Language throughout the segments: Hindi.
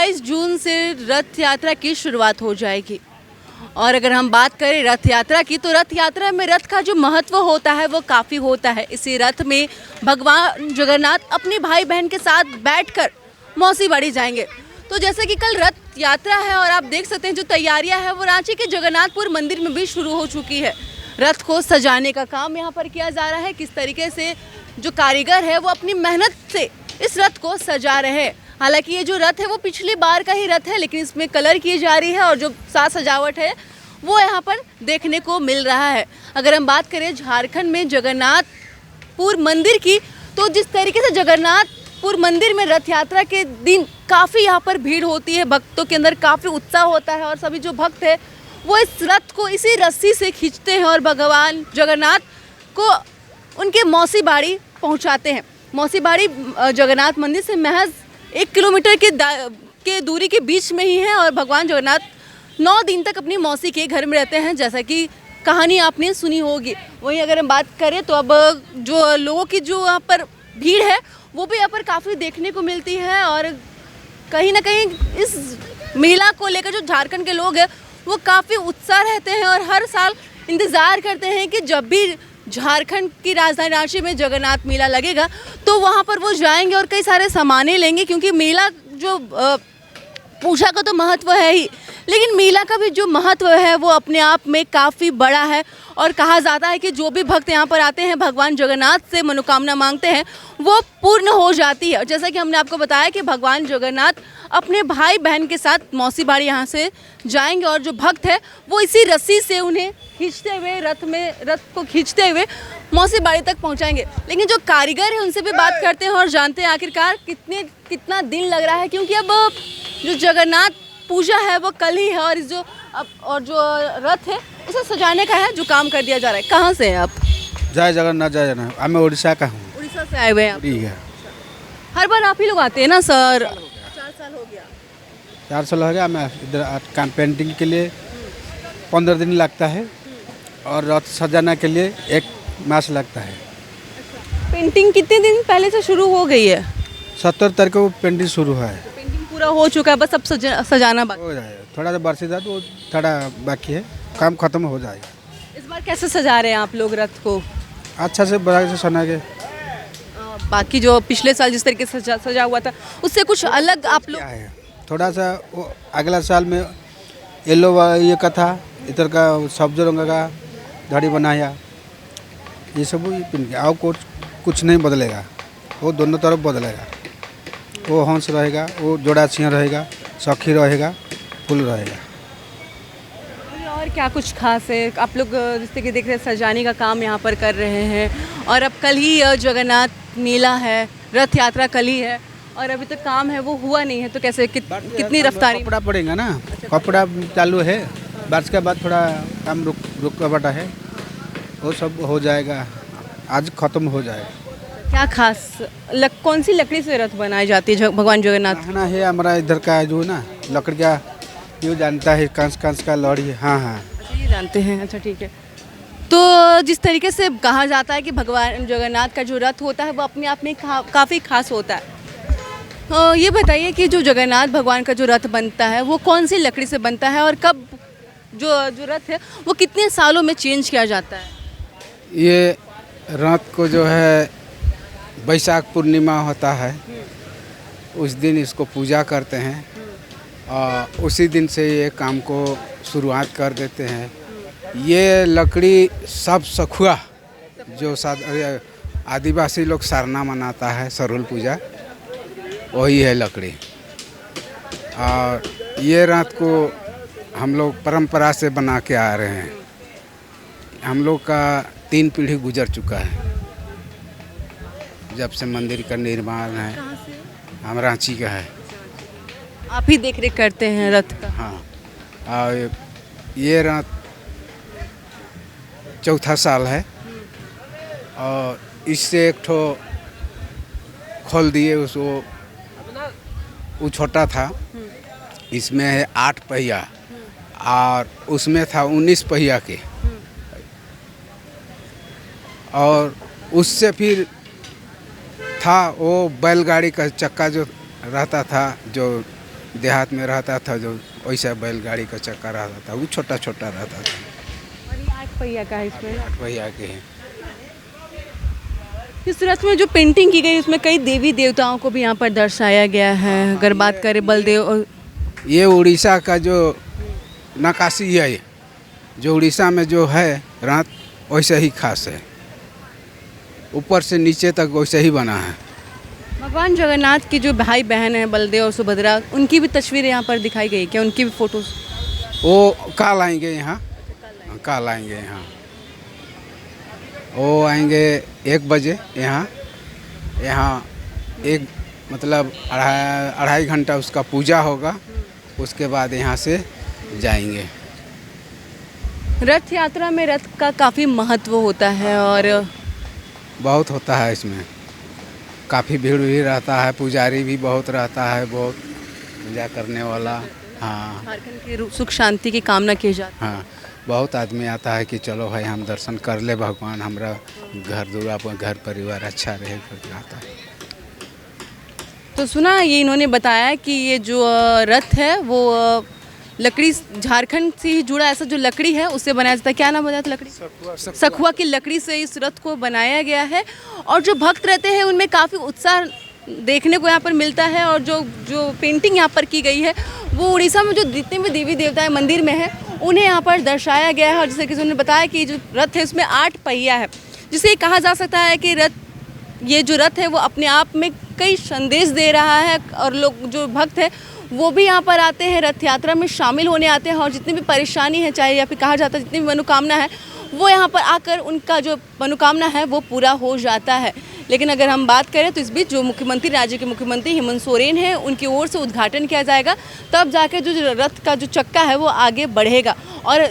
22 जून से रथ यात्रा की शुरुआत हो जाएगी। और अगर हम बात करें रथ यात्रा की, तो रथ यात्रा में रथ का जो महत्व होता है वो काफ़ी होता है। इसी रथ में भगवान जगन्नाथ अपने भाई बहन के साथ बैठकर मौसी बाड़ी जाएंगे। तो जैसे कि कल रथ यात्रा है और आप देख सकते हैं जो तैयारियां हैं वो रांची के जगन्नाथपुर मंदिर में भी शुरू हो चुकी है। रथ को सजाने का काम यहाँ पर किया जा रहा है। किस तरीके से जो कारीगर है वो अपनी मेहनत से इस रथ को सजा रहे हैं। हालांकि ये जो रथ है वो पिछली बार का ही रथ है, लेकिन इसमें कलर की जा रही है और जो साज सजावट है वो यहाँ पर देखने को मिल रहा है। अगर हम बात करें झारखंड में जगन्नाथपुर मंदिर की, तो जिस तरीके से जगन्नाथपुर मंदिर में रथ यात्रा के दिन काफ़ी यहाँ पर भीड़ होती है, भक्तों के अंदर काफ़ी उत्साह होता है और सभी जो भक्त है वो इस रथ को इसी रस्सी से खींचते हैं और भगवान जगन्नाथ को उनके मौसी बाड़ी पहुँचाते हैं। मौसी बाड़ी जगन्नाथ मंदिर से महज 1 किलोमीटर के दूरी के बीच में ही है और भगवान जगन्नाथ 9 दिन तक अपनी मौसी के घर में रहते हैं, जैसा कि कहानी आपने सुनी होगी। वहीं अगर हम बात करें तो अब जो लोगों की जो यहाँ पर भीड़ है वो भी यहाँ पर काफ़ी देखने को मिलती है और कहीं ना कहीं इस मेला को लेकर जो झारखंड के लोग हैं वो काफ़ी उत्साह रहते हैं और हर साल इंतज़ार करते हैं कि जब भी झारखंड की राजधानी रांची में जगन्नाथ मेला लगेगा तो वहाँ पर वो जाएंगे और कई सारे सामानें लेंगे, क्योंकि मेला जो पूजा का तो महत्व है ही, लेकिन मेला का भी जो महत्व है वो अपने आप में काफ़ी बड़ा है। और कहा जाता है कि जो भी भक्त यहाँ पर आते हैं भगवान जगन्नाथ से मनोकामना मांगते हैं वो पूर्ण हो जाती है। जैसा कि हमने आपको बताया कि भगवान जगन्नाथ अपने भाई बहन के साथ मौसी बाड़ी यहाँ से जाएंगे और जो भक्त है वो इसी रस्सी से उन्हें खींचते हुए रथ को खींचते हुए मौसी बाड़ी तक पहुँचाएंगे। लेकिन जो कारीगर है उनसे भी बात करते हैं और जानते हैं आखिरकार कितना दिन लग रहा है, क्योंकि अब जो जगन्नाथ पूजा है वो कल ही है और जो रथ है उसे सजाने का है जो काम कर दिया जा रहा है। कहाँ से हैं आप? जय जगन्नाथ जय जगन्नाथ। मैं उड़ीसा का हूँ। उड़ीसा से आए हुए हैं आप? ठीक है। हर बार आप ही लोग आते हैं ना सर? 4 साल हो गया। 4 साल हो गया। मैं इधर काम पेंटिंग के लिए 15 दिन लगता है और रथ सजाने के लिए 1 मास लगता है। पेंटिंग कितने दिन पहले से शुरू हो गई है? 70 तारीख को पेंटिंग शुरू है। पेंटिंग पूरा हो चुका है, बस अब सजाना बाकी हो जाएगा। थोड़ा सा बरसीदा तो थोड़ा बाकी है, काम खत्म हो जाएगा। इस बार कैसे सजा रहे हैं आप लोग रथ को? अच्छा से बड़ा से सजाएंगे। बाकी जो पिछले साल जिस तरीके से सजा हुआ था उससे कुछ अलग आप लोग? क्या है थोड़ा सा वो अगला साल में येलो ये का था, इधर का सब्ज रंग का धड़ी बनाया, ये सब और कुछ नहीं बदलेगा। वो दोनों तरफ बदलेगा। वो हंस रहेगा, वो जोड़ा सिंह रहेगा, सखी रहेगा, फूल रहेगा। और क्या कुछ खास है? आप लोग जिस कि देख रहे हैं सजाने का काम यहाँ पर कर रहे हैं और अब कल ही जगन्नाथ मेला है, रथ यात्रा कल ही है और अभी तक काम है वो हुआ नहीं है, तो कैसे कितनी रफ्तारी? कपड़ा पड़ेगा ना, कपड़ा चालू है, बारिश के बाद थोड़ा काम रुक बटा है, वो सब हो जाएगा, आज खत्म हो जाएगा। क्या खास कौन सी लकड़ी से रथ बनाई जाती है भगवान जगन्नाथ? ना है हमारा इधर का जो ना लकड़ी का ये जानता है, कांस का लड़ी है। हाँ ये जानते हैं। अच्छा ठीक है। तो जिस तरीके से कहा जाता है कि भगवान जगन्नाथ का जो रथ होता है वो अपने आप में काफ़ी खास होता है। ये बताइए कि जो जगन्नाथ भगवान का जो रथ बनता है वो कौन सी लकड़ी से बनता है और कब जो रथ है वो कितने सालों में चेंज किया जाता है? ये रथ को जो है बैसाख पूर्णिमा होता है, उस दिन इसको पूजा करते हैं और उसी दिन से ये काम को शुरुआत कर देते हैं। ये लकड़ी सब सखुआ जो आदिवासी लोग सरना मनाता है, सरुल पूजा, वही है लकड़ी। और ये रथ को हम लोग परंपरा से बना के आ रहे हैं। हम लोग का 3 पीढ़ी गुजर चुका है जब से मंदिर का निर्माण है। हम रांची का है। आप ही देख रेख करते हैं रथ का? हाँ। और ये रथ 4था साल है और इससे एक ठो खोल दिए, उसको वो छोटा था, इसमें है 8 पहिया और उसमें था 19 पहिया के, और उससे फिर था वो बैलगाड़ी का चक्का जो रहता था, जो देहात में रहता था जो वैसा बैलगाड़ी का चक्का रहता था, वो छोटा छोटा रहता था। और ये 8 पहिया का है इसमें। 8 पहिया के हैं। इस रथ में जो पेंटिंग की गई उसमें कई देवी देवताओं को भी यहाँ पर दर्शाया गया है। अगर बात करें बलदेव और ये उड़ीसा का जो नक्काशी है, ये जो उड़ीसा में जो है रात वैसे ही खास है, ऊपर से नीचे तक वैसे ही बना है। भगवान जगन्नाथ की जो भाई बहन है बलदेव और सुभद्रा, उनकी भी तस्वीरें यहाँ पर दिखाई गई क्या? उनकी भी फोटोज? वो कल आएंगे यहाँ, कल आएंगे यहाँ, वो आएंगे 1 बजे यहाँ एक मतलब 2.5 घंटा उसका पूजा होगा, उसके बाद यहाँ से जाएंगे। रथ यात्रा में रथ का काफ़ी महत्व होता है और बहुत होता है, इसमें काफ़ी भीड़ भी रहता है, पुजारी भी बहुत रहता है, बहुत पूजा करने वाला। हाँ, झारखंड की सुख शांति की कामना की जाती है। हाँ, बहुत आदमी आता है कि चलो भाई हम दर्शन कर ले, भगवान हमारा घर दुआ घर परिवार अच्छा रहे करके आता है। तो सुना ये इन्होंने बताया कि ये जो रथ है वो लकड़ी झारखंड से ही जुड़ा ऐसा जो लकड़ी है उससे बनाया जाता है। क्या नाम बताया था लकड़ी? सखुआ की लकड़ी से इस रथ को बनाया गया है। और जो भक्त रहते हैं उनमें काफ़ी उत्साह देखने को यहाँ पर मिलता है। और जो पेंटिंग यहाँ पर की गई है वो उड़ीसा में जो जितने भी देवी देवता मंदिर में है उन्हें यहाँ पर दर्शाया गया है। और जैसे कि उन्होंने बताया कि जो रथ है उसमें 8 पहिया है, जिसे कहा जा सकता है कि ये जो रथ है वो अपने आप में कई संदेश दे रहा है। और लोग जो भक्त हैं वो भी यहाँ पर आते हैं, रथ यात्रा में शामिल होने आते हैं। और जितनी भी परेशानी है, चाहे या फिर कहा जाता है जितनी भी मनोकामना है, वो यहाँ पर आकर उनका जो मनोकामना है वो पूरा हो जाता है। लेकिन अगर हम बात करें तो इस बीच जो मुख्यमंत्री, राज्य के मुख्यमंत्री हेमंत सोरेन हैं, उनकी ओर से उद्घाटन किया जाएगा, तब जाकर जो रथ का जो चक्का है वो आगे बढ़ेगा। और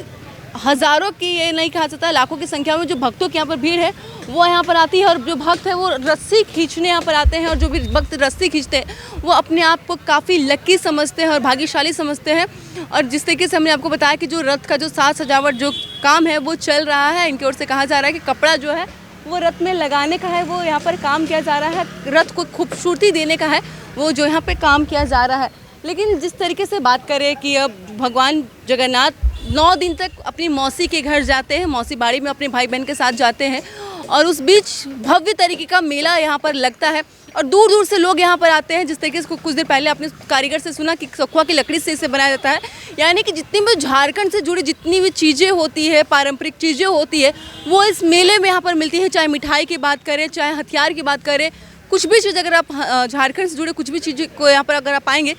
हज़ारों की, ये नहीं कहा जाता, लाखों की संख्या में जो भक्तों की यहाँ पर भीड़ है वो यहाँ पर आती है। और जो भक्त है वो रस्सी खींचने यहाँ पर आते हैं। और जो भी भक्त रस्सी खींचते हैं वो अपने आप को काफ़ी लकी समझते हैं और भाग्यशाली समझते हैं। और जिस तरीके से हमने आपको बताया कि जो रथ का जो साज सजावट जो काम है वो चल रहा है, इनकी ओर से कहा जा रहा है कि कपड़ा जो है वो रथ में लगाने का है, वो यहाँ पर काम किया जा रहा है। रथ को खूबसूरती देने का है वो जो यहाँ पे काम किया जा रहा है। लेकिन जिस तरीके से बात करें कि अब भगवान जगन्नाथ 9 दिन तक अपनी मौसी के घर जाते हैं, मौसी बाड़ी में अपने भाई बहन के साथ जाते हैं। और उस बीच भव्य तरीके का मेला यहाँ पर लगता है और दूर दूर से लोग यहाँ पर आते हैं। जिस तरीके से कुछ देर पहले आपने कारीगर से सुना कि सखुआ की लकड़ी से इसे बनाया जाता है, यानी कि जितनी भी झारखंड से जुड़ी जितनी भी चीज़ें होती है, पारंपरिक चीज़ें होती है, वो इस मेले में यहाँ पर मिलती है। चाहे मिठाई की बात करें, चाहे हथियार की बात करें, कुछ भी चीज़ अगर आप झारखंड से जुड़े कुछ भी चीज़ को यहाँ पर अगर आप आएंगे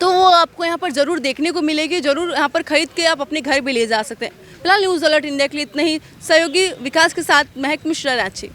तो वो आपको यहाँ पर ज़रूर देखने को मिलेगी। ज़रूर यहाँ पर खरीद के आप अपने घर भी ले जा सकते हैं। फिलहाल न्यूज़ अलर्ट इंडिया के लिए इतना ही। सहयोगी विकास के साथ महक मिश्रा, रांची।